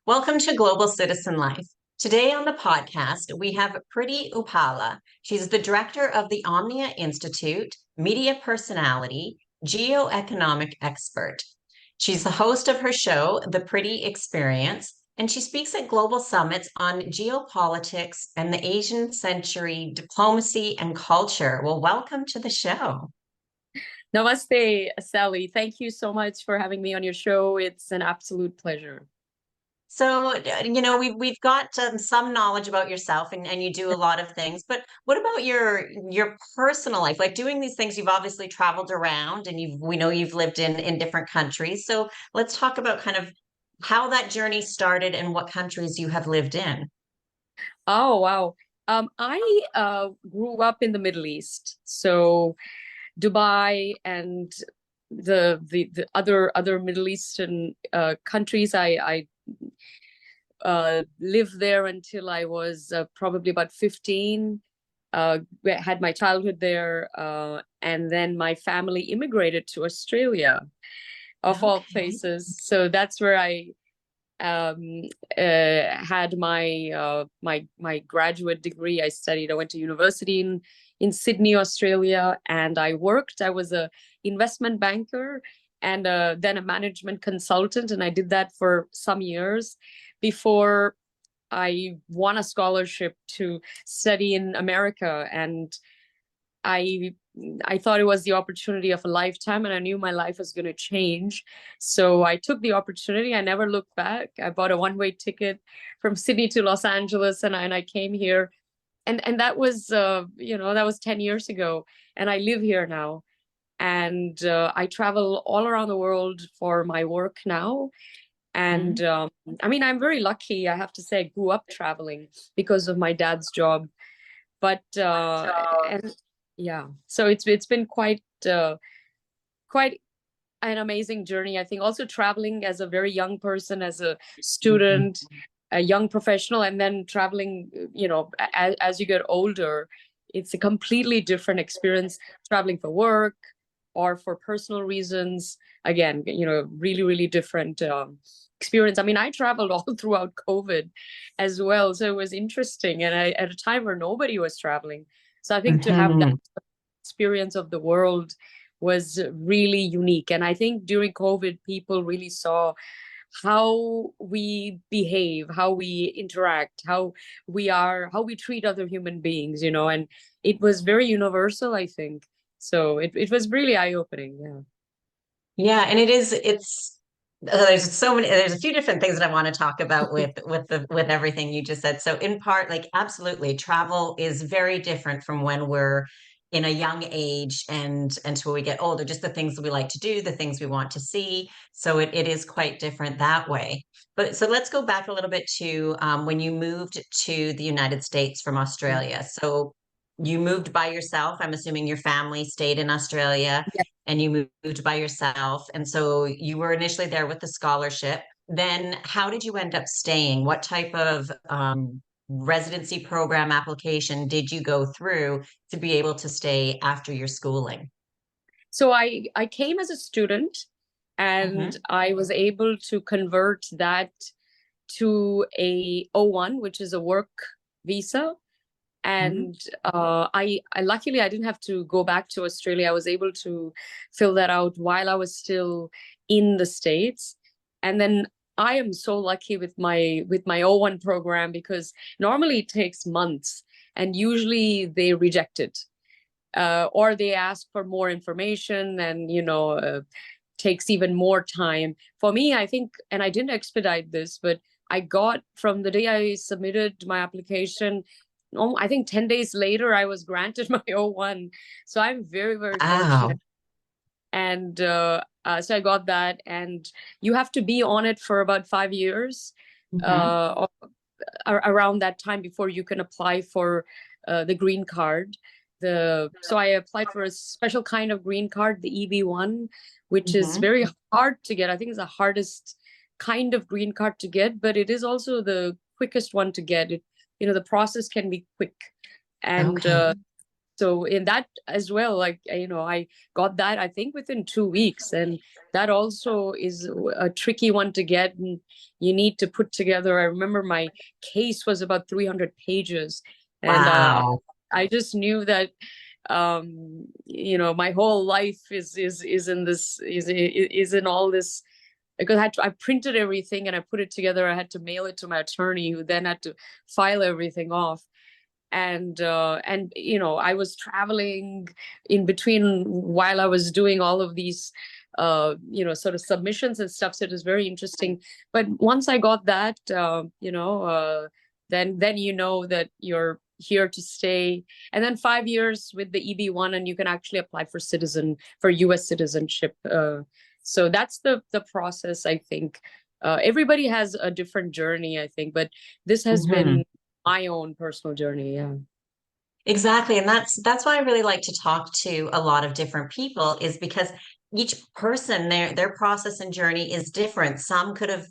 Welcome to Global Citizen Life. Today on the podcast, we have Preity Upala. She's the director of the Omnia Institute, media personality, geoeconomic expert. She's the host of her show, The Preity Experience, and she speaks at global summits on geopolitics and the Asian century diplomacy and culture. Well, welcome to the show. Namaste, Sally. Thank you so much for having me on your show. It's an absolute pleasure. So, we've got some knowledge about yourself, and you do a lot of things. But what about your personal life? Like doing these things, you've obviously traveled around, and we know you've lived in different countries. So let's talk about kind of how that journey started and what countries you have lived in. Oh, wow. I grew up in the Middle East, so Dubai and the other Middle Eastern countries. I lived there until I was probably about 15. Had my childhood there, and then my family immigrated to Australia, of all places. So that's where I had my graduate degree. I went to university in Sydney, Australia, and I worked. I was a investment banker and then a management consultant, and I did that for some years before I won a scholarship to study in America. And I thought it was the opportunity of a lifetime, and I knew my life was going to change. So I took the opportunity. I never looked back. I bought a one-way ticket from Sydney to Los Angeles, and I came here. And that was that was 10 years ago, and I live here now. And I travel all around the world for my work now. And I mean, I'm very lucky, I have to say. I grew up traveling because of my dad's job. But and yeah, so it's been quite an amazing journey. I think also traveling as a very young person, as a student, a young professional, and then traveling, as you get older, it's a completely different experience traveling for work or for personal reasons. Again, really, really different experience. I mean, I traveled all throughout COVID as well. So it was interesting. And at a time where nobody was traveling. So I think to have that experience of the world was really unique. And I think during COVID, people really saw how we behave, how we interact, how we treat other human beings, and it was very universal, I think. So it was really eye-opening. Yeah. Yeah, and there's a few different things that I want to talk about with everything you just said. So in part, like absolutely, travel is very different from when we're in a young age and until we get older, just the things that we like to do, the things we want to see. So it is quite different that way. But so let's go back a little bit to when you moved to the United States from Australia. So you moved by yourself. I'm assuming your family stayed in Australia and you moved by yourself. And so you were initially there with the scholarship. Then how did you end up staying? What type of residency program application did you go through to be able to stay after your schooling? So I came as a student, and I was able to convert that to a O1, which is a work visa. And I luckily I didn't have to go back to Australia. I was able to fill that out while I was still in the States. And then I am so lucky with my O1 program, because normally it takes months and usually they reject it, or they ask for more information, and takes even more time. For me, I think, and I didn't expedite this, but I got, from the day I submitted my application, I think 10 days later, I was granted my O1. So I'm very, very fortunate. And so I got that. And you have to be on it for about 5 years around that time before you can apply for the green card. So I applied for a special kind of green card, the EB1, which is very hard to get. I think it's the hardest kind of green card to get, but it is also the quickest one to get. The process can be quick. And So in that as well, like, I got that, I think, within 2 weeks. And that also is a tricky one to get. And you need to put together, I remember my case was about 300 pages. And Wow. I just knew that, my whole life is in this, is in all this, because I printed everything and I put it together. I had to mail it to my attorney, who then had to file everything off. And I was traveling in between while I was doing all of these sort of submissions and stuff, so it was very interesting. But once I got that, then that you're here to stay. And then 5 years with the EB1, and you can actually apply for US citizenship. So that's the process, I think. Everybody has a different journey, I think, but this has been my own personal journey. Yeah. Exactly. And that's why I really like to talk to a lot of different people, is because each person, their process and journey is different. Some could have,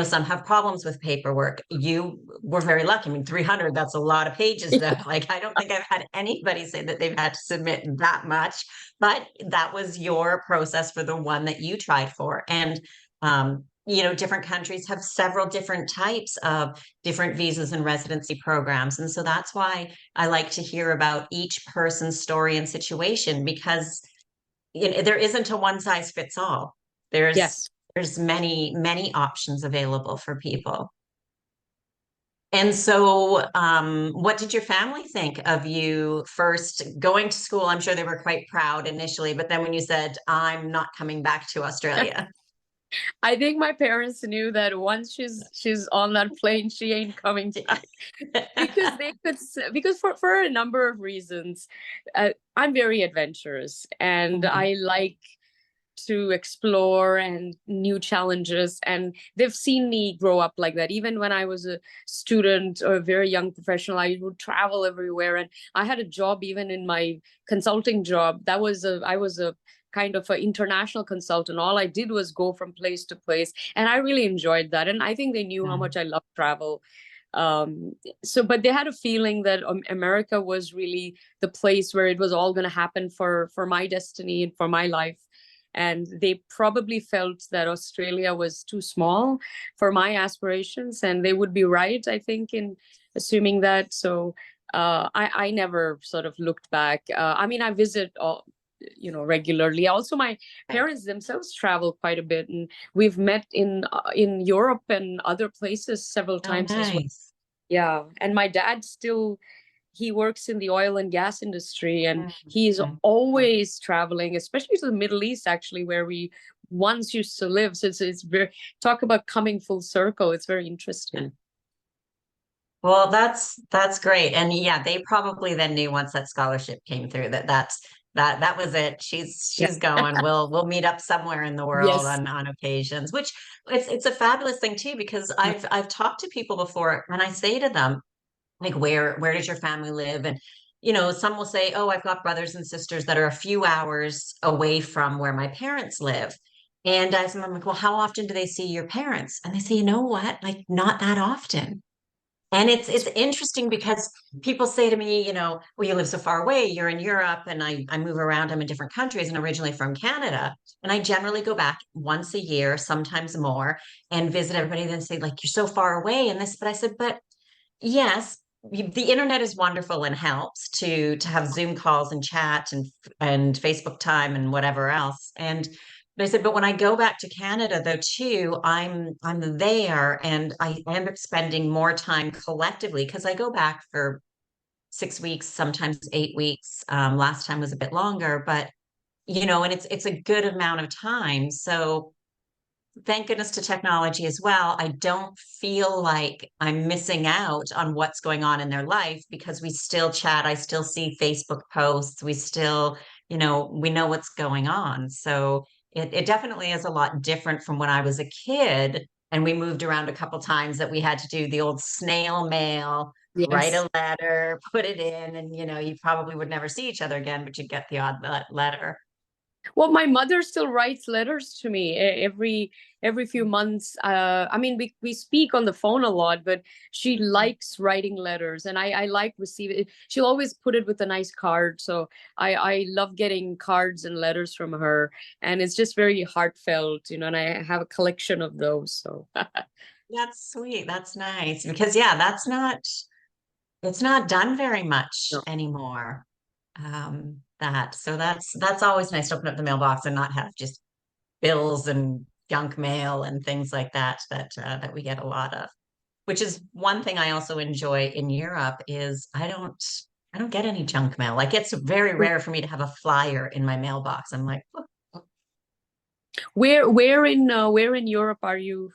some have problems with paperwork. You were very lucky. I mean, 300, that's a lot of pages though. Like, I don't think I've had anybody say that they've had to submit that much, but that was your process for the one that you tried for. And different countries have several different types of different visas and residency programs. And so that's why I like to hear about each person's story and situation, because there isn't a one size fits all. There's Yes. there's many options available for people. And so, what did your family think of you first going to school? I'm sure they were quite proud initially, but then when you said, "I'm not coming back to Australia." I think my parents knew that once she's on that plane, she ain't coming back. Because for a number of reasons. I'm very adventurous, and Mhm. I like to explore and new challenges, and they've seen me grow up like that. Even when I was a student or a very young professional, I would travel everywhere, and I had a job even in my consulting job. I was a kind of an international consultant. All I did was go from place to place, and I really enjoyed that. And I think they knew how much I love travel. um but they had a feeling that America was really the place where it was all going to happen for my destiny and for my life. And they probably felt that Australia was too small for my aspirations, and they would be right, I think, in assuming that. So I never sort of looked back. I mean, I visit all, regularly. Also, my parents themselves travel quite a bit, and we've met in Europe and other places several Oh, times as well. nice. Yeah, and my dad still, he works in the oil and gas industry, and he's Mhm. always traveling, especially to the Middle East, actually, where we once used to live. So it's very, talk about coming full circle. It's very interesting. Well, that's great. And yeah, they probably then knew once that scholarship came through that was it. Yeah. She's going. We'll meet up somewhere in the world Yes. on occasions, which it's a fabulous thing too, because I've talked to people before and I say to them, like, where does your family live? And some will say, "Oh, I've got brothers and sisters that are a few hours away from where my parents live." And I'm like, "Well, how often do they see your parents?" And they say, "You know what? Like, not that often." And it's interesting because people say to me, "Well, you live so far away, you're in Europe," and I move around, I'm in different countries, and originally from Canada. And I generally go back once a year, sometimes more, and visit everybody. Then say, like, "You're so far away," and this, but I said, "But yes, the internet is wonderful and helps to have Zoom calls and chat and Facebook time and whatever else." And they said, "But when I go back to Canada, though, too, I'm there, and I end up spending more time collectively because I go back for 6 weeks, sometimes 8 weeks. Last time was a bit longer, but and it's a good amount of time. So." Thank goodness to technology as well. I don't feel like I'm missing out on what's going on in their life because we still chat. I still see Facebook posts. We still, we know what's going on. So it definitely is a lot different from when I was a kid and we moved around a couple times that we had to do the old snail mail, write Yes. a letter, put it in, and you probably would never see each other again, but you'd get the odd letter. Well, my mother still writes letters to me every few months. I mean, we speak on the phone a lot, but she likes writing letters, and I like receiving it. She'll always put it with a nice card. So I love getting cards and letters from her, and it's just very heartfelt, you know. And I have a collection of those. So That's sweet. That's nice because yeah, it's not done very much no. anymore. That so that's always nice to open up the mailbox and not have just bills and junk mail and things like that that we get a lot of. Which is one thing I also enjoy in Europe is I don't get any junk mail. Like it's very rare for me to have a flyer in my mailbox. I'm like, "Oh." Where in Europe are you?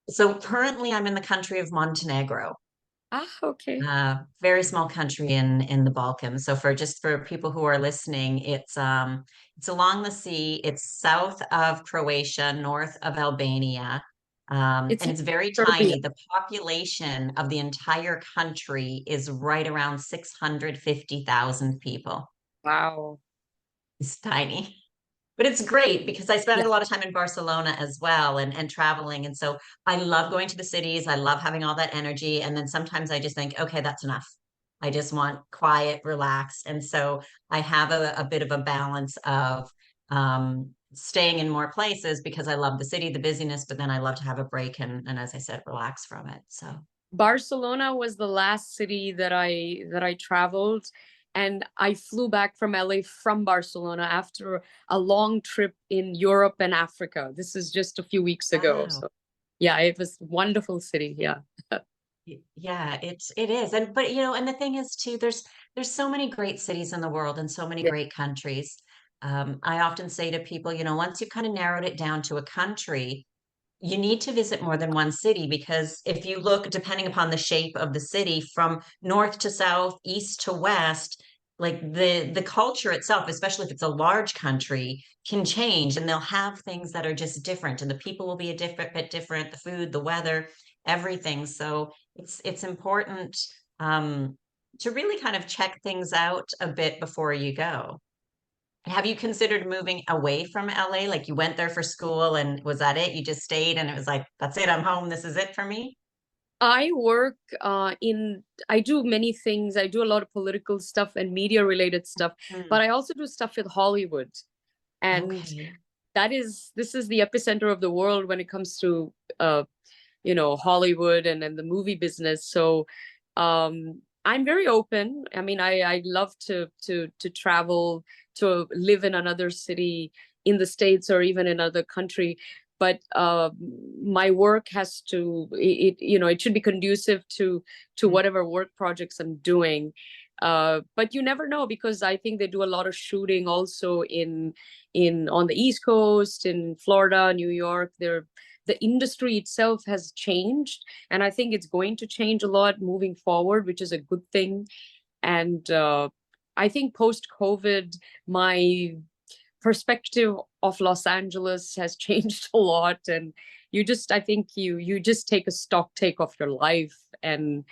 So currently I'm in the country of Montenegro. Ah, okay. Very small country in the Balkans. So for just for people who are listening, it's along the sea. It's south of Croatia, north of Albania, It's and in it's very Serbia. tiny. The population of the entire country is right around 650,000 people. Wow. It's tiny. But it's great because I spend Yeah. a lot of time in Barcelona as well and traveling. And so I love going to the cities. I love having all that energy. And then sometimes I just think, okay, that's enough. I just want quiet, relaxed. And so I have a bit of a balance of staying in more places because I love the city, the busyness, but then I love to have a break and as I said, relax from it. So Barcelona was the last city that I traveled, and I flew back from LA from Barcelona after a long trip in Europe and Africa. This is just a few weeks ago. wow. So yeah, it was wonderful city. Yeah. Yeah, it is. And but and the thing is too, there's so many great cities in the world and so many Yeah. great countries. I often say to people, once you've kind of narrowed it down to a country, you need to visit more than one city because if you look, depending upon the shape of the city, from north to south, east to west, like the culture itself, especially if it's a large country, can change and they'll have things that are just different and the people will be a different bit different, the food, the weather, everything. So it's important to really kind of check things out a bit before you go. Have you considered moving away from LA? Like you went there for school and was that it? You just stayed and it was like, that's it, I'm home. This is it for me. I work I do many things. I do a lot of political stuff and media related stuff, Hmm. but I also do stuff with Hollywood. And Okay. this is the epicenter of the world when it comes to Hollywood and the movie business. So I'm very open. I mean, I love to travel, to live in another city in the States or even in another country. But my work has to it should be conducive to Mm. whatever work projects I'm doing. But you never know because I think they do a lot of shooting also in on the East Coast, in Florida, New York. The industry itself has changed, and I think it's going to change a lot moving forward, which is a good thing. And I think post COVID, my perspective of Los Angeles has changed a lot. And I think you just take a stock take of your life, and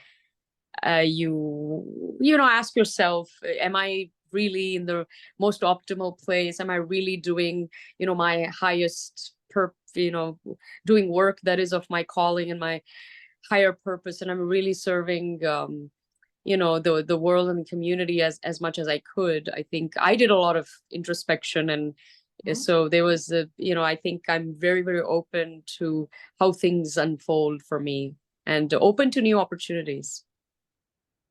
ask yourself, am I really in the most optimal place? Am I really doing my highest doing work that is of my calling and my higher purpose, and I'm really serving the world and the community as much as I could. I think I did a lot of introspection, and Mhm. so there was I think I'm very, very open to how things unfold for me, and open to new opportunities.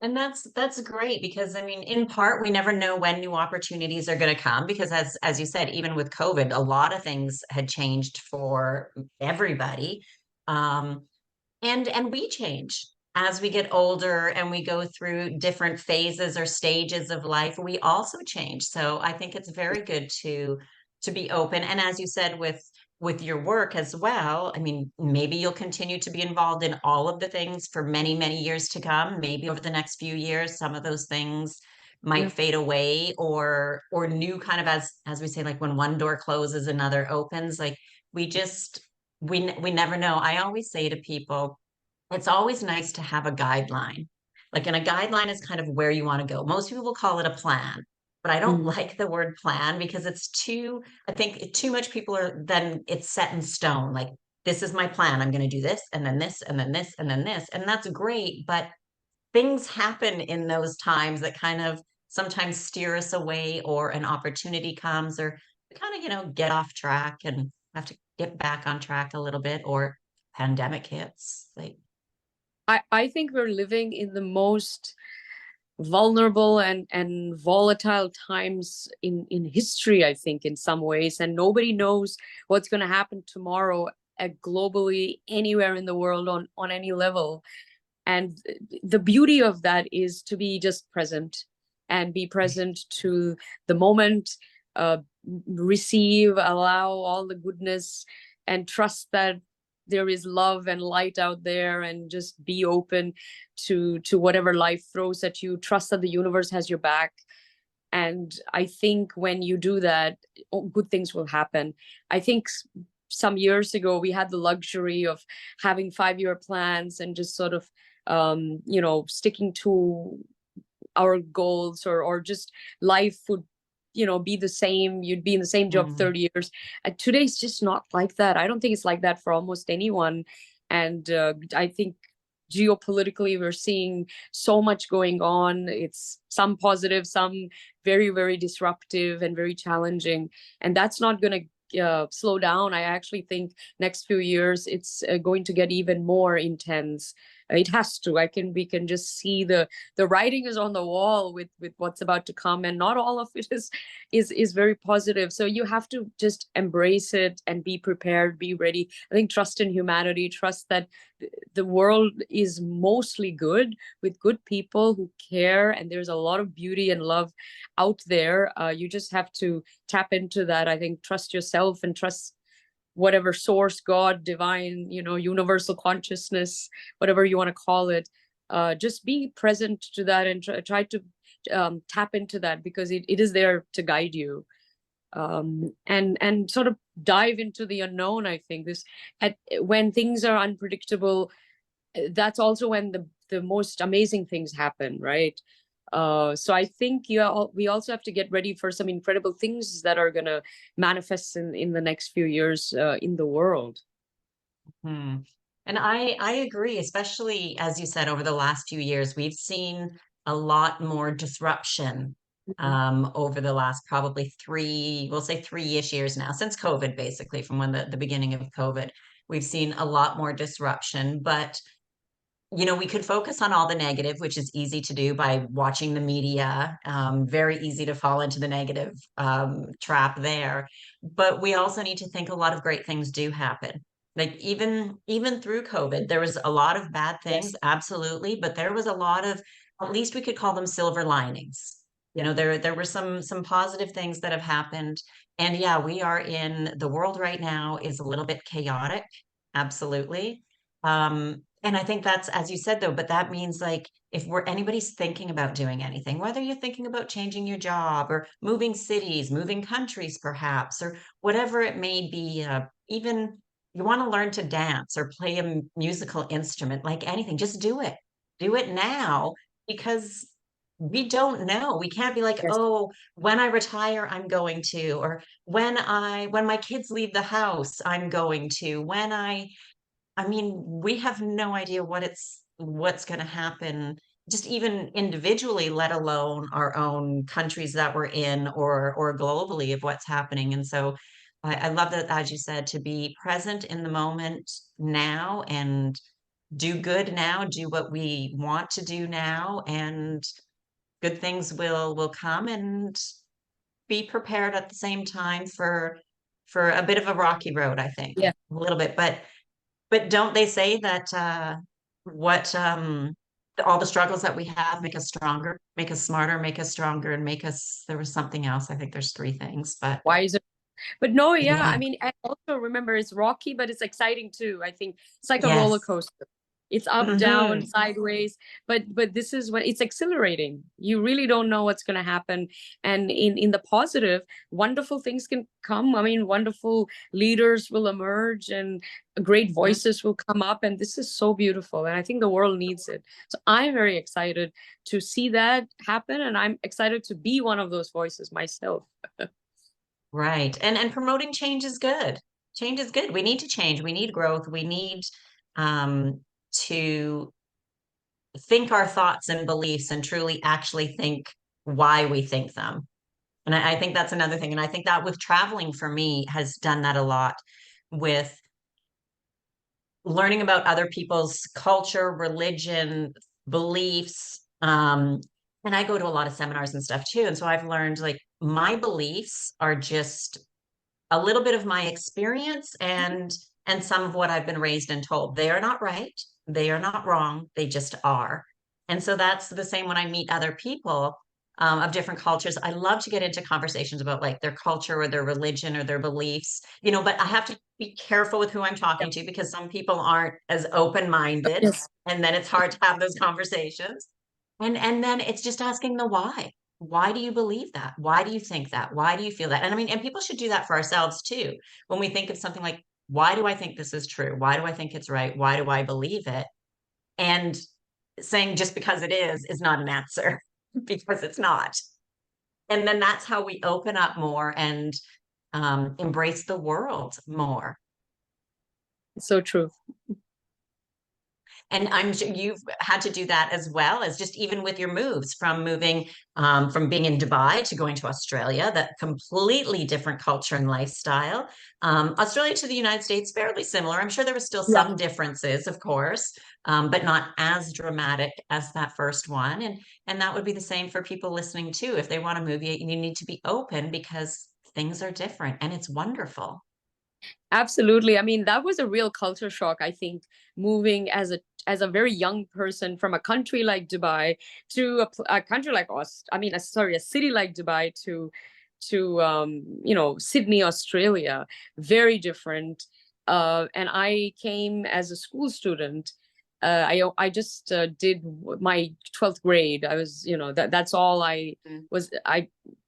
And that's great because I mean, in part, we never know when new opportunities are going to come because as you said, even with COVID, a lot of things had changed for everybody. Um, and we change as we get older and we go through different phases or stages of life. We also change. So I think it's very good to be open. And as you said, with your work as well, I mean, maybe you'll continue to be involved in all of the things for many, many years to come. Maybe over the next few years, some of those things Yeah. might fade away or new kind of as we say, like when one door closes, another opens. Like we just we never know. I always say to people, it's always nice to have a guideline. Like, and a guideline is kind of where you want to go. Most people will call it a plan. but I don't Mhm. like the word plan because it's too, I think too much people are, then it's set in stone. Like, this is my plan. I'm going to do this and then this and then this and then this. And that's great. But things happen in those times that kind of sometimes steer us away, or an opportunity comes, or we kind of, get off track and have to get back on track a little bit, or pandemic hits. Like, I think we're living in the most vulnerable and volatile times in history, I think, in some ways, and nobody knows what's going to happen tomorrow, globally, anywhere in the world, on any level. And the beauty of that is to be just present, and be present to the moment, uh, receive, allow all the goodness, and trust that there is love and light out there, and just be open to whatever life throws at you. Trust that the universe has your back. And I think when you do that, good things will happen. I think some years ago we had the luxury of having 5-year plans and just sort of sticking to our goals, or just life would be the same. You'd be in the same job mm, 30 years. Today's just not like that. I don't think it's like that for almost anyone. And I think geopolitically we're seeing so much going on. It's some positive, some very, very disruptive and very challenging, and that's not going to slow down. I actually think next few years it's going to get even more intense. It has to. We can just see the writing is on the wall with what's about to come, and not all of it is very positive. So you have to just embrace it and be prepared, be ready. I think trust in humanity, trust that the world is mostly good, with good people who care, and there's a lot of beauty and love out there. You just have to tap into that. I think trust yourself and trust whatever source, God, divine, universal consciousness, whatever you want to call it. Just be present to that, and try to tap into that, because it is there to guide you. And sort of dive into the unknown. I think when things are unpredictable, that's also when the most amazing things happen, right? So I think we also have to get ready for some incredible things that are going to manifest in the next few years in the world. hmm. And I agree, especially as you said, over the last few years, we've seen a lot more disruption Mhm. over the last probably we'll say 3-ish years now, since COVID, basically, from when the beginning of COVID. We've seen a lot more disruption, but we could focus on all the negative, which is easy to do by watching the media. Very easy to fall into the negative trap there. But we also need to think a lot of great things do happen. Like, even through COVID, there was a lot of bad things, Yes. absolutely, but there was a lot of, at least we could call them silver linings. There were some positive things that have happened. And yeah, we are in the world right now is a little bit chaotic. Absolutely. And I think that's, as you said, though, but that means, like, if anybody's thinking about doing anything, whether you're thinking about changing your job or moving cities, moving countries, perhaps, or whatever it may be, even you want to learn to dance or play a musical instrument, like anything, just do it. Do it now, because we don't know. We can't be like, Yes. oh, when I retire, I'm going to, or when my kids leave the house, I'm going to, I mean, we have no idea what's going to happen, just even individually, let alone our own countries that we're in, or globally, of what's happening. And so I love that, as you said, to be present in the moment now, and do good now, do what we want to do now, and good things will come, and be prepared at the same time for a bit of a rocky road, I think, Yeah. a little bit. But don't they say that what all the struggles that we have make us stronger, make us smarter, make us stronger, and make us, there was something else. I think there's 3 things, but Wiser. But no, yeah, I yeah. mean, and also remember, it's rocky, but it's exciting too. I think it's like a roller Yes. coaster. It's up, down, sideways. But this is when it's exhilarating. You really don't know what's going to happen. And in the positive, wonderful things can come. I mean, wonderful leaders will emerge and great voices will come up. And this is so beautiful. And I think the world needs it. So I'm very excited to see that happen. And I'm excited to be one of those voices myself. Right. And promoting change is good. Change is good. We need to change. We need growth. We need to think our thoughts and beliefs and truly actually think why we think them. And I think that's another thing. And I think that with traveling for me has done that a lot with learning about other people's culture, religion, beliefs. And I go to a lot of seminars and stuff too. And so I've learned like my beliefs are just a little bit of my experience and some of what I've been raised and told. They are not right. They are not wrong. They just are. And so that's the same when I meet other people of different cultures. I love to get into conversations about like their culture or their religion or their beliefs, but I have to be careful with who I'm talking to because some people aren't as open-minded, Yes. and then it's hard to have those conversations. And then it's just asking the why. Why do you believe that? Why do you think that? Why do you feel that? And I mean, and people should do that for ourselves too. When we think of something like, why do I think this is true? Why do I think it's right? Why do I believe it? And saying just because it is not an answer because it's not. And then that's how we open up more and embrace the world more. So true. And I'm sure you've had to do that as well as just even with your moves from moving from being in Dubai to going to Australia, that completely different culture and lifestyle. Australia to the United States, fairly similar. I'm sure there were still Yeah. some differences, of course, but not as dramatic as that first one. And that would be the same for people listening too. If they want to move, you need to be open because things are different and it's wonderful. Absolutely. I mean, that was a real culture shock, I think, moving as a very young person from a country like Dubai to a country like a city like Dubai to Sydney, Australia. Very different. And I came as a school student. I just did my 12th grade. I was, that's all I was.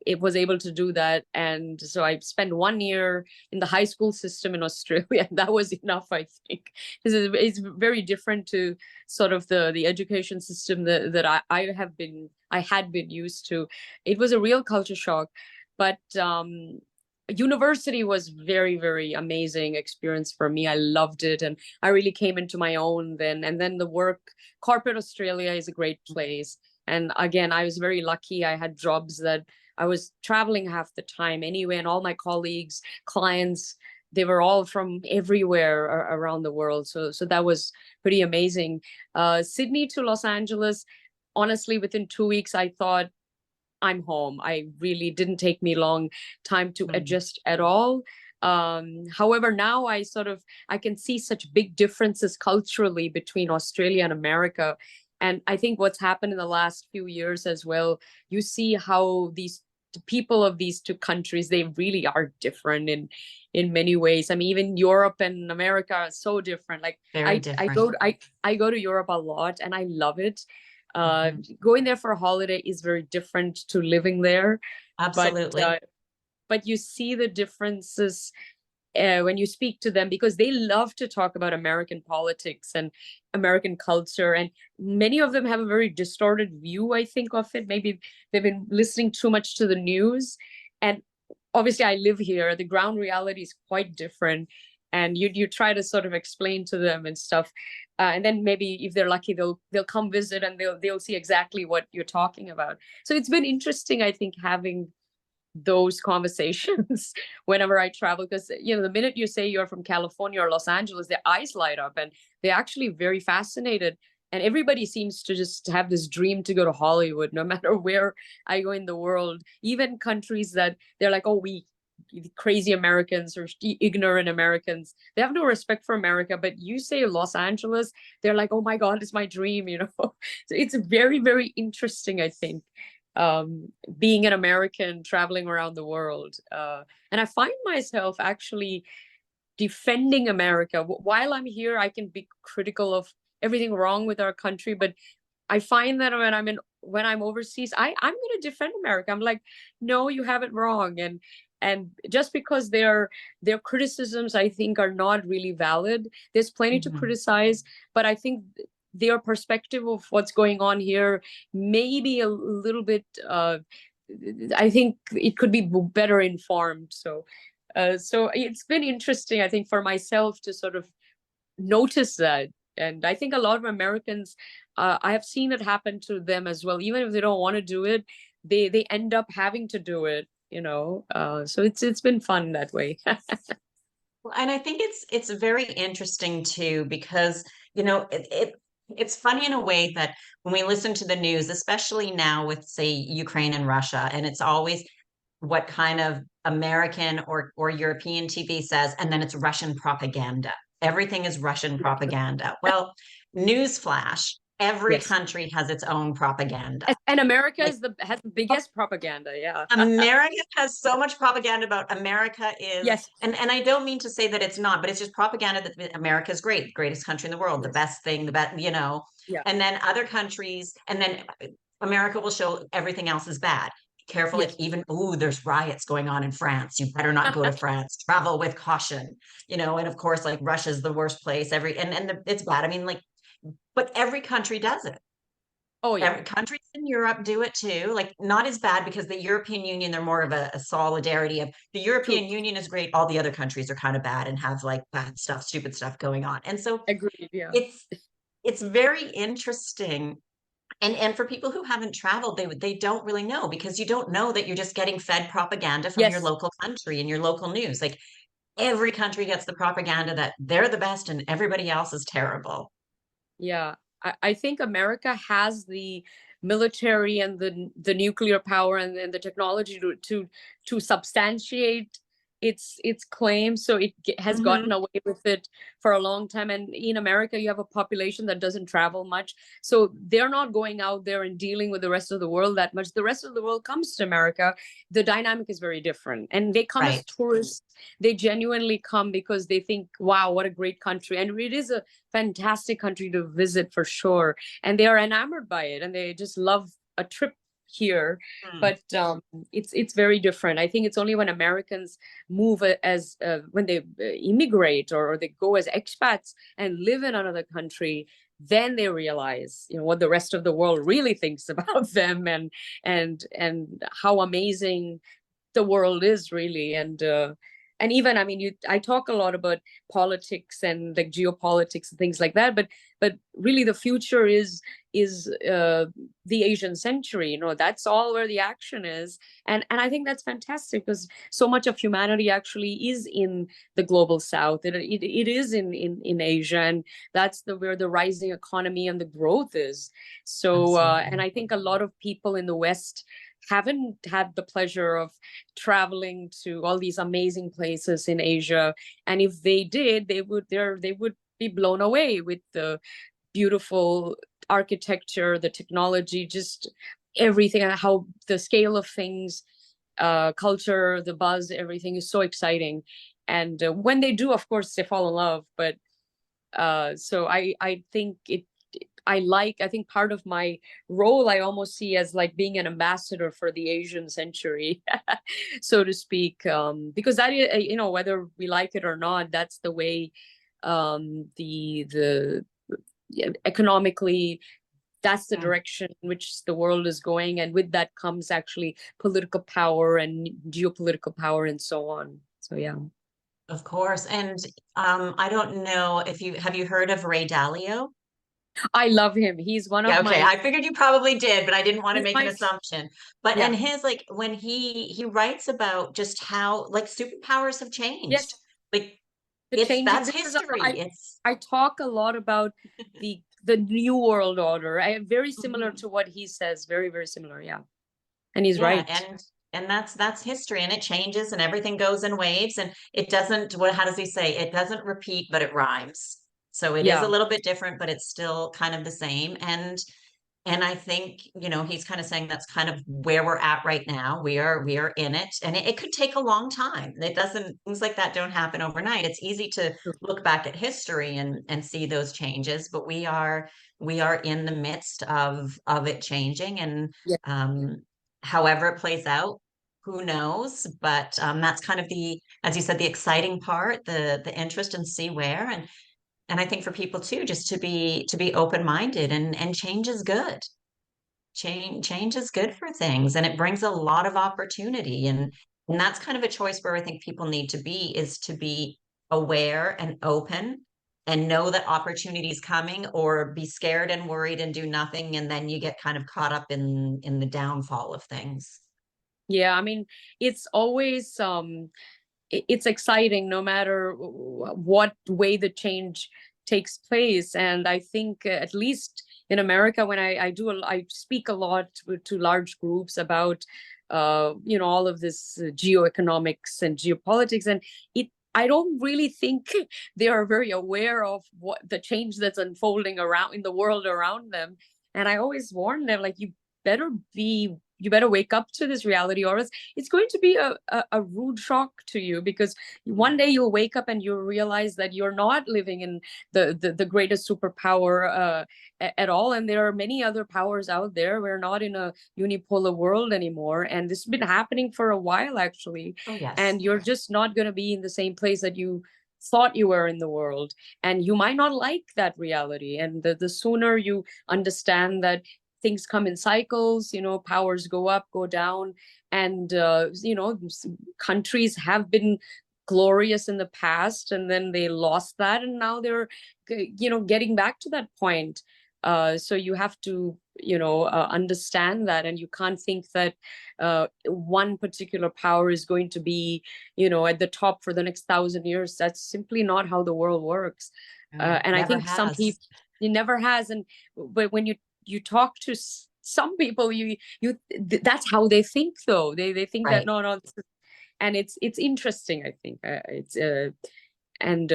It was able to do that, and so I spent 1 year in the high school system in Australia. And that was enough, I think, because it's very different to sort of the education system that I had been used to. It was a real culture shock, but university was very, very amazing experience for me. I loved it, and I really came into my own then. And then the corporate Australia is a great place. And again, I was very lucky. I had jobs that I was traveling half the time anyway, and all my colleagues, clients, they were all from everywhere around the world. So that was pretty amazing. Sydney to Los Angeles, honestly, within 2 weeks, I thought, I'm home. I really didn't take me long time to adjust at all. However, now I can see such big differences culturally between Australia and America. And I think what's happened in the last few years as well, you see how the people of these two countries, they really are different in many ways. I mean, even Europe and America are so different. Like Very different. I go to Europe a lot and I love it. Going there for a holiday is very different to living there. Absolutely. But you see the differences when you speak to them, because they love to talk about American politics and American culture. And many of them have a very distorted view, I think, of it. Maybe they've been listening too much to the news. And obviously, I live here. The ground reality is quite different. And you try to sort of explain to them and stuff. And then maybe if they're lucky, they'll come visit and they'll see exactly what you're talking about. So it's been interesting, I think, having those conversations whenever I travel, because the minute you say you're from California or Los Angeles, their eyes light up and they're actually very fascinated. And everybody seems to just have this dream to go to Hollywood, no matter where I go in the world. Even countries that they're like, oh, we crazy Americans or ignorant Americans, they have no respect for America. But you say Los Angeles, they're like, oh my God, it's my dream, So it's very, very interesting, I think, being an American traveling around the world. And I find myself actually defending America. While I'm here, I can be critical of everything wrong with our country. But I find that when I'm overseas, I'm going to defend America. I'm like, no, you have it wrong. And just because their criticisms, I think, are not really valid. There's plenty to criticize, but I think their perspective of what's going on here may be a little bit, I think it could be better informed. So it's been interesting, I think, for myself to sort of notice that. And I think a lot of Americans, I have seen it happen to them as well. Even if they don't want to do it, they end up having to do it, you know. So it's been fun that way. Well, and I think it's very interesting too, because it's funny in a way that when we listen to the news, especially now with, say, Ukraine and Russia, and it's always what kind of American or European TV says, and then it's Russian propaganda. Everything is Russian propaganda. Well, newsflash, every Yes. country has its own propaganda. And America Like, has the biggest propaganda. Yeah. America has so much propaganda about America is, Yes. and I don't mean to say that it's not, but it's just propaganda that America is great, greatest country in the world, the Yes. best thing, the best, Yeah. and then other countries, and then America will show everything else is bad. Be careful, like Yes. even, oh, there's riots going on in France. You better not go to France. Travel with caution, and of course, like Russia's the worst place. It's bad. I mean, like, but every country does it. Oh yeah. Every countries in Europe do it too. Like not as bad because the European Union, they're more of a solidarity of the True. European Union is great. All the other countries are kind of bad and have like bad stuff, stupid stuff going on. And so Agreed. Yeah. it's very interesting. And for people who haven't traveled, they don't really know because you don't know that you're just getting fed propaganda from your Yes. local country and your local news. Like every country gets the propaganda that they're the best and everybody else is terrible. Yeah, I think America has the military and the nuclear power and the technology to substantiate its claims. So has gotten Mhm. away with it for a long time. And in America, you have a population that doesn't travel much, so they're not going out there and dealing with the rest of the world that much. The rest of the world comes to America. The dynamic is very different, and they come as Right. tourists. They genuinely come because they think, wow, what a great country. And it is a fantastic country to visit for sure. And they are enamored by it and they just love a trip here. Mm. But it's very different. I think it's only when Americans move as when they immigrate or they go as expats and live in another country, then they realize, what the rest of the world really thinks about them and how amazing the world is really. And even, I mean, I talk a lot about politics and like geopolitics and things like that, but really the future is the Asian century. That's all where the action is. And I think that's fantastic because so much of humanity actually is in the global south. It is in Asia, and that's where the rising economy and the growth is. So and Absolutely. I think a lot of people in the West haven't had the pleasure of traveling to all these amazing places in Asia. And if they did, they would be blown away with the beautiful architecture, the technology, just everything, and how the scale of things, culture, the buzz, everything is so exciting. And when they do, of course, they fall in love. But so I think I think part of my role I almost see as like being an ambassador for the Asian century, so to speak, because that is, whether we like it or not, that's the way the yeah, economically, that's the Mm. direction in which the world is going, and with that comes actually political power and geopolitical power and so on. So yeah. Of course. And I don't know if have you heard of Ray Dalio? I love him. He's one Yeah, of okay. my I figured you probably did, but I didn't want to he's make an my assumption. But and yeah. his like when he writes about just how like superpowers have changed. Yes, Like the changing, that's because history. It's I talk a lot about the new world order. I am very similar Mhm. to what he says, very, very similar. Yeah. And he's Yeah, right. and that's history and it changes and everything goes in waves and it doesn't how does he say? It doesn't repeat, but it rhymes. So it is a Yeah. little bit different, but it's still kind of the same. And And I think, he's kind of saying that's kind of where we're at right now. We are in it, and it could take a long time. Things like that don't happen overnight. It's easy to look back at history and see those changes, but we are in the midst of it changing, and Yeah. um, however it plays out, who knows? But that's kind of as you said, the exciting part, the interest, and see where. And I think for people too, just to be open-minded, and change is good. Change is good for things, and it brings a lot of opportunity. And that's kind of a choice where I think people need to be, is to be aware and open and know that opportunity is coming, or be scared and worried and do nothing, and then you get kind of caught up in the downfall of things. Yeah, I mean, it's always it's exciting no matter what way the change takes place. And I think at least in America, when I speak a lot to large groups about all of this geoeconomics and geopolitics, and it I don't really think they are very aware of what the change that's unfolding around in the world around them. And I always warn them, like, better be you better wake up to this reality, or else it's going to be a rude shock to you, because one day you'll wake up and you'll realize that you're not living in the greatest superpower at all, and there are many other powers out there. We're not in a unipolar world anymore, and this has been happening for a while, actually. Oh, yes. And you're just not going to be in the same place that you thought you were in the world, and you might not like that reality. And the sooner you understand that things come in cycles, powers go up, go down, and countries have been glorious in the past, and then they lost that, and now they're getting back to that point. So you have to understand that, and you can't think that one particular power is going to be at the top for the next 1,000 years. That's simply not how the world works. No, And I never think some has. people, it never has. But when you talk to some people, that's how they think, though. They think that Right. no, and it's interesting, I think. It's and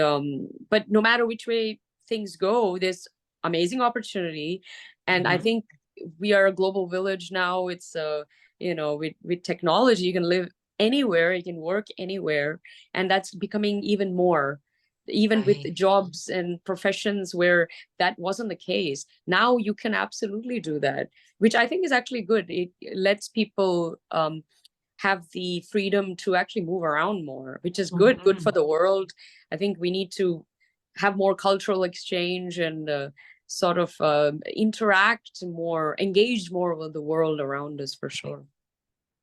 But no matter which way things go, there's amazing opportunity. And I Mhm. think we are a global village now. It's with technology, you can live anywhere, you can work anywhere, and that's becoming even more, even with Right. jobs and professions where that wasn't the case. Now you can absolutely do that, which I think is actually good. It lets people have the freedom to actually move around more, which is good for Mhm. the world. I think we need to have more cultural exchange, and sort of interact more, engage more with the world around us, for sure.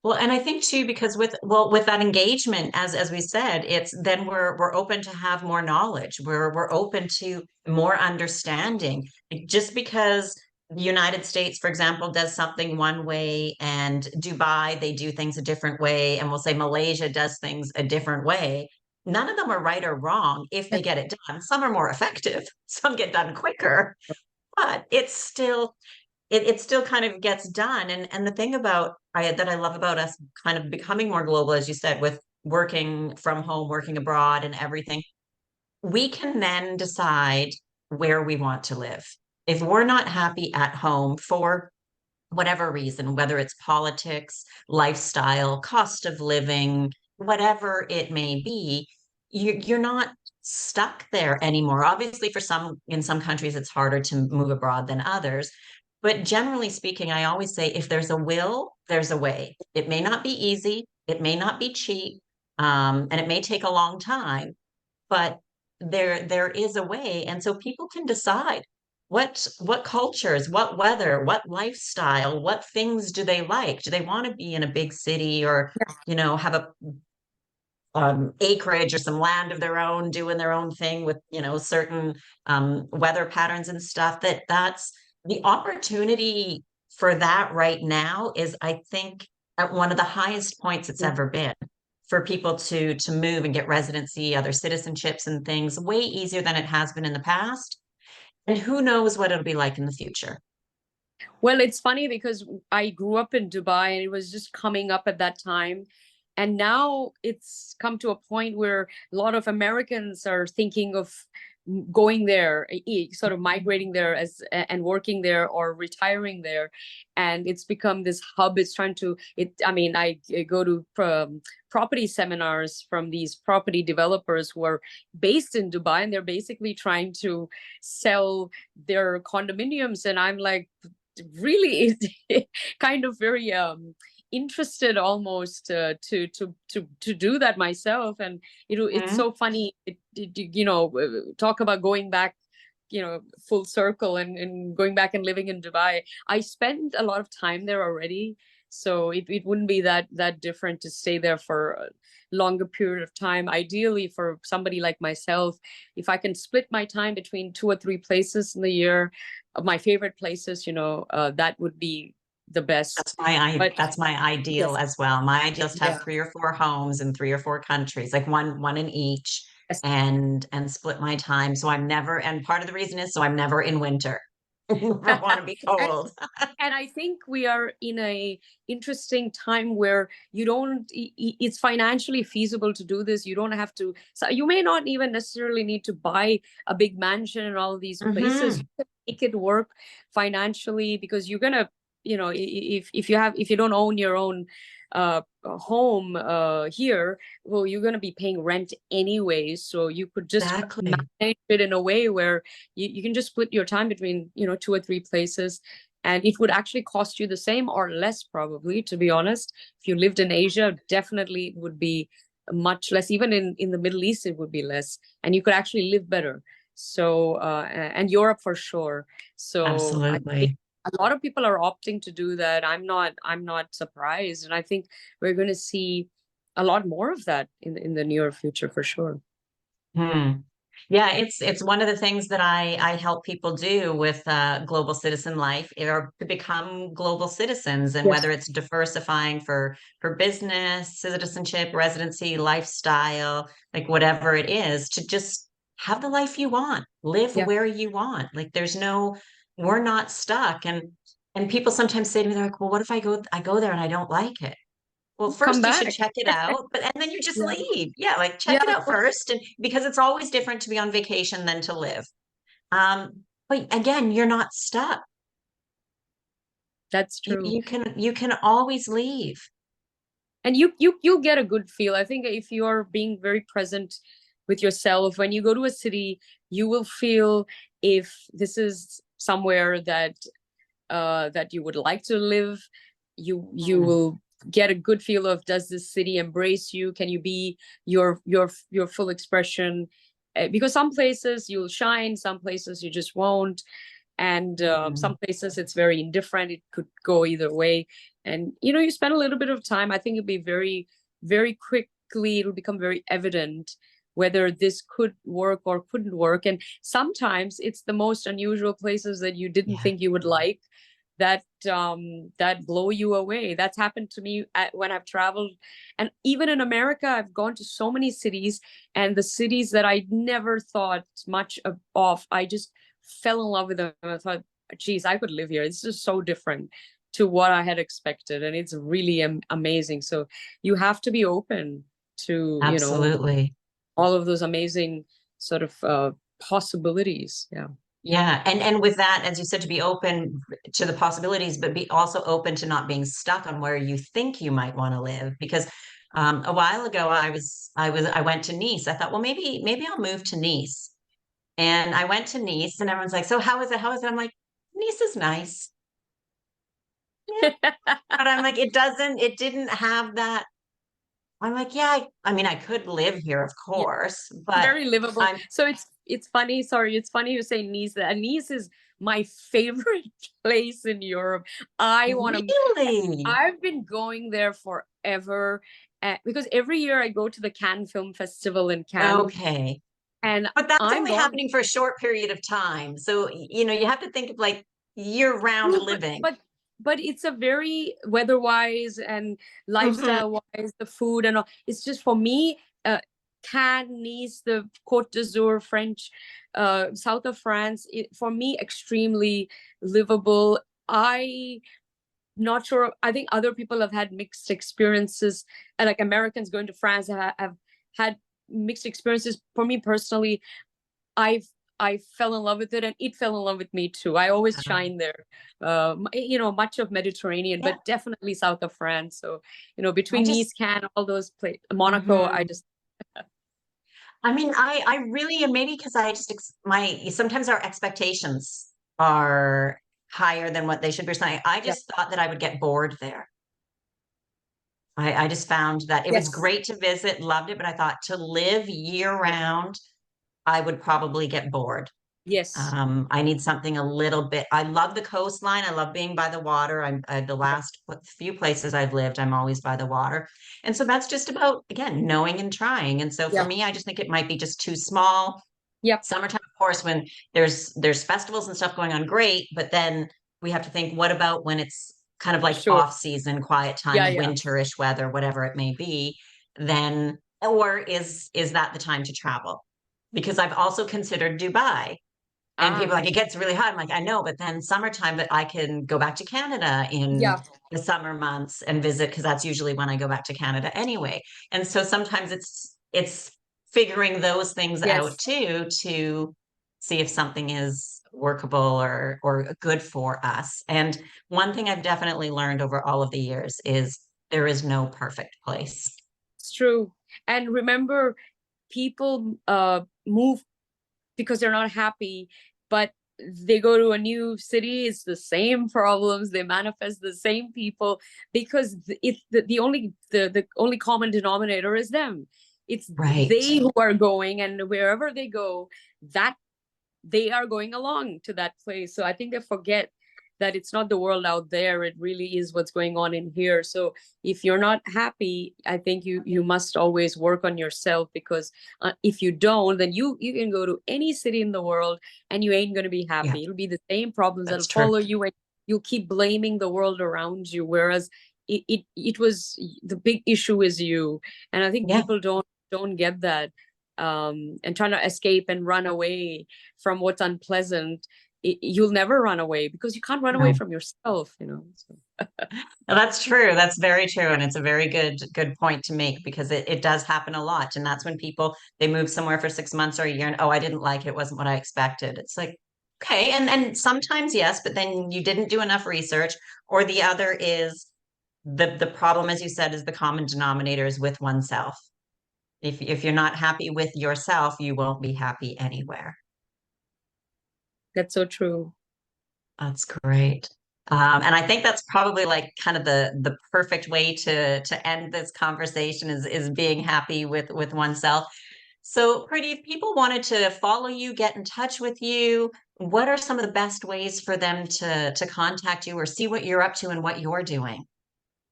Well, and I think too, because with that engagement, as we said, it's then we're open to have more knowledge. We're open to more understanding. Like, just because the United States, for example, does something one way, and Dubai, they do things a different way, and we'll say Malaysia does things a different way. None of them are right or wrong if they get it done. Some are more effective, some get done quicker, but it still kind of gets done. And the thing that I love about us kind of becoming more global, as you said, with working from home, working abroad, and everything, we can then decide where we want to live. If we're not happy at home for whatever reason, whether it's politics, lifestyle, cost of living, whatever it may be, you're not stuck there anymore. Obviously, in some countries, it's harder to move abroad than others. But generally speaking, I always say, if there's a will, there's a way. It may not be easy, it may not be cheap, and it may take a long time, but there is a way. And so people can decide what cultures, what weather, what lifestyle, what things do they like. Do they want to be in a big city, or have a acreage or some land of their own, doing their own thing with certain weather patterns and stuff. That's the opportunity for that right now, is, I think, at one of the highest points it's ever been, for people to move and get residency, other citizenships and things, way easier than it has been in the past. And who knows what it'll be like in the future. Well, it's funny because I grew up in Dubai, and it was just coming up at that time. And now it's come to a point where a lot of Americans are thinking of going there, sort of migrating there as and working there or retiring there, and it's become this hub. It's trying to I mean, I go to property seminars from these property developers who are based in Dubai, and they're basically trying to sell their condominiums, and I'm like, really kind of very interested almost to do that myself. And it's Mhm. so funny, talk about going back, full circle, and going back and living in Dubai. I spent a lot of time there already, so it wouldn't be that different to stay there for a longer period of time. Ideally, for somebody like myself, if I can split my time between 2 or 3 places in the year, of my favorite places, that would be the best. But That's my ideal yes, as well. My ideal is to have yeah, 3 or 4 homes in 3 or 4 countries, like one in each, yes. and split my time. So I'm never, and part of the reason is so I'm never in winter. I never want to be and cold. and I think we are in a interesting time where you don't it's financially feasible to do this. You don't have to, so you may not even necessarily need to buy a big mansion in all of these places. You Hmm. can make it work financially, because you're gonna, if you don't own your own home here, well, you're gonna be paying rent anyway, so you could just Exactly. manage it in a way where you can just split your time between 2 or 3 places, and it would actually cost you the same or less, probably, to be honest. If you lived in Asia, definitely it would be much less. Even in the Middle East, it would be less, and you could actually live better. So and Europe for sure. So I think Absolutely. a lot of people are opting to do that. I'm not surprised, and I think we're going to see a lot more of that in the near future for sure. Hmm. Yeah, it's one of the things that I help people do with global citizen life, or to become global citizens, and Yes. whether it's diversifying for business, citizenship, residency, lifestyle, like whatever it is, to just have the life you want, live Yeah. where you want. Like there's no, we're not stuck. And people sometimes say to me, they're like, well, what if I go there and I don't like it? Well, Come first you should back. check it out, but and then you just Yeah. leave. Yeah, like check Yeah. it out first, and because it's always different to be on vacation than to live. But again, you're not stuck. That's You, true. you can always leave. And you'll get a good feel. I think if you're being very present with yourself when you go to a city, you will feel if this is somewhere that you would like to live. You Mm, will get a good feel of, does this city embrace you? Can you be your full expression? Because some places you'll shine, some places you just won't, and mm. some places it's very indifferent. It could go either way, and you spend a little bit of time. I think it'll be very, very quickly, it'll become very evident whether this could work or couldn't work. And sometimes it's the most unusual places that you didn't Yeah, think you would like, that blow you away. That's happened to me when I've traveled, and even in America, I've gone to so many cities, and the cities that I never thought much of, I just fell in love with them. I thought, geez, I could live here. It's just so different to what I had expected, and it's really amazing. So you have to be open to absolutely. all of those amazing sort of possibilities. Yeah. Yeah, and with that, as you said, to be open to the possibilities, but be also open to not being stuck on where you think you might want to live. Because a while ago, I went to Nice. I thought, well, maybe I'll move to Nice. And I went to Nice, and everyone's like, "So how is it? How is it?" I'm like, "Nice is nice." Yeah. But I'm like, it didn't have that. I'm like, yeah, I mean, I could live here, of Yeah. course, but Very livable. I'm So it's funny. Sorry, it's funny you say Nice. That Nice is my favorite place in Europe. I want to. really I've been going there forever, because every year I go to the Cannes Film Festival in Cannes, okay. and But that's I'm only gone. happening for a short period of time. So, you have to think of like year-round True, but living. but but it's a very weather-wise and Hmm. lifestyle-wise, the food and all. It's just for me, Cannes, Nice, the Côte d'Azur, French, south of France. For me, extremely livable. I not sure. I think other people have had mixed experiences, and like Americans going to France have had mixed experiences. For me personally, I've I fell in love with it, and it fell in love with me too. I always shine there. Much of Mediterranean, Yeah, but definitely south of France. So, I between just Nice, Cannes, all those places, Monaco, mhm. I mean, I really, and maybe because I just sometimes our expectations are higher than what they should be. Or something. I yeah. just thought that I would get bored there. I just found that it was Yes. great to visit, loved it, but I thought to live year Yeah. round, I would probably get bored. Yes. I need something a little bit. I love the coastline. I love being by the water. The Yeah. last few places I've lived, I'm always by the water. And so that's just about, again, knowing and trying. And so for Yeah. me, I just think it might be just too small. Yep. Summertime, of course, when there's festivals and stuff going on, great. But then we have to think, what about when it's kind of like Sure. off season, quiet Yeah. time, Yeah. winterish weather, whatever it may be, then or is that the time to travel? Because I've also considered Dubai. And people are Ah. like, it gets really hot. I'm like, I know, but then summertime, but I can go back to Canada in Yeah. the summer months and visit because that's usually when I go back to Canada anyway. And so sometimes it's figuring those things out Yes. too to see if something is workable or good for us. And one thing I've definitely learned over all of the years is there is no perfect place. It's true. And remember, people move because they're not happy, but they go to a new city, it's the same problems, they manifest the same people, because it's the only common denominator is them. It's Right. they who are going, and wherever they go, that they are going along to that place. So I think they forget that it's not the world out there, it really is what's going on in here. So if you're not happy, I think you must always work on yourself, because if you don't, then you can go to any city in the world and you ain't going to be Yeah, happy. It'll be the same problems that'll that's true. follow you, and you'll keep blaming the world around you, whereas it was the big issue is you. And I think Yeah. people don't get that, and trying to escape and run away from what's unpleasant. You'll never run away, because you can't run away No. from yourself. So. That's true. That's very true. And it's a very good point to make because it does happen a lot. And that's when people they move somewhere for 6 months or a year and oh, I didn't like it, wasn't what I expected. It's like, okay. And sometimes yes, but then you didn't do enough research. Or the other is the problem, as you said, is the common denominator is with oneself. If you're not happy with yourself, you won't be happy anywhere. That's so true. That's great. And I think that's probably like kind of the perfect way to end this conversation is being happy with oneself. So, Preity, if people wanted to follow you, get in touch with you, what are some of the best ways for them to contact you or see what you're up to and what you're doing?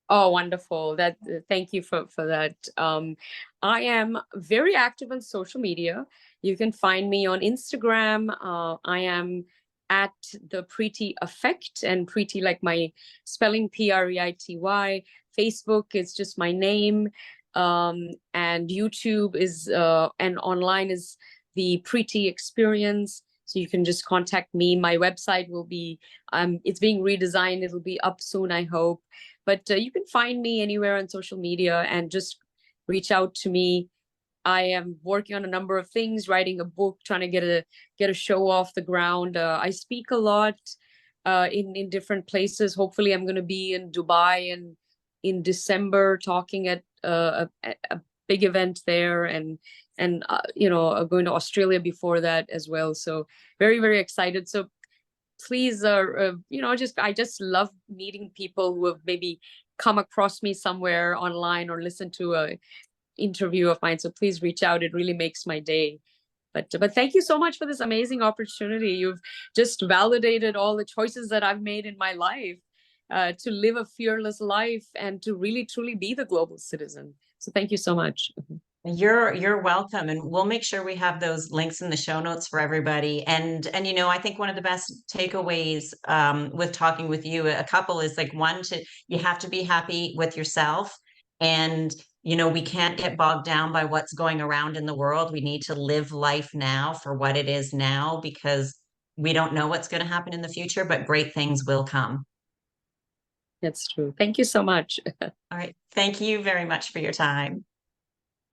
Oh, wonderful. That thank you for that. I am very active on social media. You can find me on Instagram. I am at the Preity Effect, and Preity like my spelling, Preity. Facebook is just my name, and YouTube is and online is the Preity Experience. So you can just contact me. My website will be it's being redesigned. It'll be up soon, I hope. But you can find me anywhere on social media and just reach out to me. I am working on a number of things, writing a book, trying to get a show off the ground. I speak a lot in different places. Hopefully, I'm going to be in Dubai in December, talking at a big event there, and going to Australia before that as well. So very, very excited. So please, I just love meeting people who have maybe come across me somewhere online or listened to a interview of mine. So please reach out. It really makes my day. But thank you so much for this amazing opportunity. You've just validated all the choices that I've made in my life, to live a fearless life and to really truly be the global citizen. So thank you so much. You're welcome, and we'll make sure we have those links in the show notes for everybody. And I think one of the best takeaways with talking with you, a couple is like one to you have to be happy with yourself, and we can't get bogged down by what's going around in the world. We need to live life now for what it is now because we don't know what's going to happen in the future, but great things will come. That's true. Thank you so much. All right, thank you very much for your time.